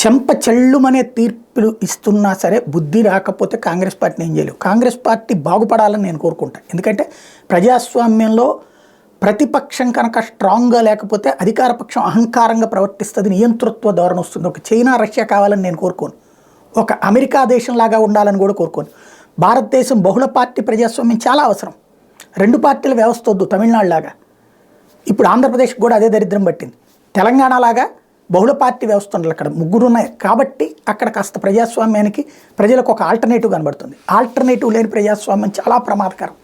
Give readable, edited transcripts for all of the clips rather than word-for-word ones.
చెంప చెల్లుమనే తీర్పులు ఇస్తున్నా సరే బుద్ధి రాకపోతే కాంగ్రెస్ పార్టీని ఏం చేయలేవు. కాంగ్రెస్ పార్టీ బాగుపడాలని నేను కోరుకుంటాను. ఎందుకంటే ప్రజాస్వామ్యంలో ప్రతిపక్షం కనుక స్ట్రాంగ్గా లేకపోతే అధికార పక్షం అహంకారంగా ప్రవర్తిస్తుంది, నియంతృత్వ ధోరణి వస్తుంది. ఒక చైనా రష్యా కావాలని నేను కోరుకోను, ఒక అమెరికా దేశంలాగా ఉండాలని కూడా కోరుకోను. భారతదేశం బహుళ పార్టీ ప్రజాస్వామ్యం చాలా అవసరం. 2 పార్టీల వ్యవస్థ వద్దు తమిళనాడు లాగా. ఇప్పుడు ఆంధ్రప్రదేశ్కి కూడా అదే దరిద్రం పట్టింది. తెలంగాణ లాగా బహుళ పార్టీ వ్యవస్థ ఉండాలి. అక్కడ 3 ఉన్నాయి కాబట్టి అక్కడ కాస్త ప్రజాస్వామ్యానికి ప్రజలకు ఒక ఆల్టర్నేటివ్ కనబడుతుంది. ఆల్టర్నేటివ్ లేని ప్రజాస్వామ్యం చాలా ప్రమాదకరం.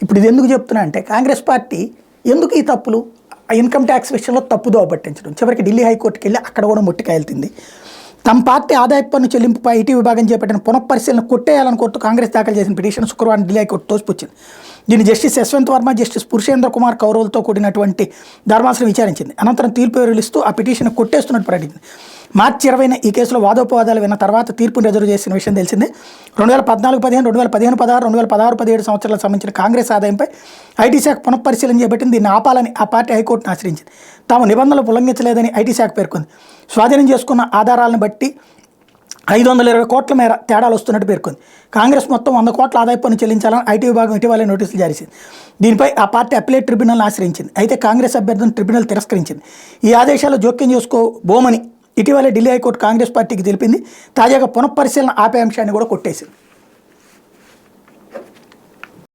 ఇప్పుడు ఇది ఎందుకు చెప్తున్నా అంటే కాంగ్రెస్ పార్టీ ఎందుకు ఈ తప్పులు ఇన్కమ్ ట్యాక్స్ విషయంలో తప్పుదోవ పట్టించడం, చివరికి ఢిల్లీ హైకోర్టుకి వెళ్ళి అక్కడ కూడా ముట్టికాయలుతుంది. తమ పార్టీ ఆదాయపు పన్ను చెల్లింపుపై ఐటీ విభాగం చేపట్టిన పునఃపరిశీలన కొట్టేయాలని కోరుతూ కాంగ్రెస్ దాఖలు చేసిన పిటిషన్ శుక్రవారం ఢిల్లీ హైకోర్టు తోసిపుచ్చింది. దీన్ని జస్టిస్ యశ్వంత్ వర్మ, జస్టిస్ పురుషేంద్ర కుమార్ కౌరవులతో కూడినటువంటి ధర్మాసనం విచారించింది. అనంతరం తీర్పు వివరిస్తూ ఆ పిటిషన్ కొట్టేస్తున్నట్టు ప్రకటించింది. మార్చి 20న ఈ కేసులో వాదోపవాదాలు విన్న తర్వాత తీర్పును రిజర్వ్ చేసిన విషయం తెలిసిందే. 2014-15, 2015-16, 2016-17 సంవత్సరాలకు సంబంధించిన కాంగ్రెస్ ఆదాయంపై ఐటీ శాఖ పునఃపరిశీలన చేపట్టింది. దీన్ని ఆపాలని ఆ పార్టీ హైకోర్టును ఆశ్రయించింది. తాము నిబంధనలు ఉల్లంఘించలేదని ఐటీ శాఖ పేర్కొంది. స్వాధీనం చేసుకున్న ఆధారాలను బట్టి 520 కోట్ల మేర తేడాలు వస్తున్నట్టు పేర్కొంది. కాంగ్రెస్ మొత్తం 100 కోట్ల ఆదాయ పన్ను చెల్లించాలని ఐటీ విభాగం ఇటీవలే నోటీసులు జారీ చేసింది. దీనిపై ఆ పార్టీ అప్లేట్ ట్రిబ్యునల్ని ఆశ్రయించింది. అయితే కాంగ్రెస్ అభ్యర్థులను ట్రిబ్యునల్ తిరస్కరించింది. ఈ ఆదేశాలు జోక్యం చేసుకోబోమని ఇటీవలే ఢిల్లీ హైకోర్టు కాంగ్రెస్ పార్టీకి తెలిపింది. తాజాగా పునఃపరిశీలన ఆపే అంశాన్ని కూడా కొట్టేసింది.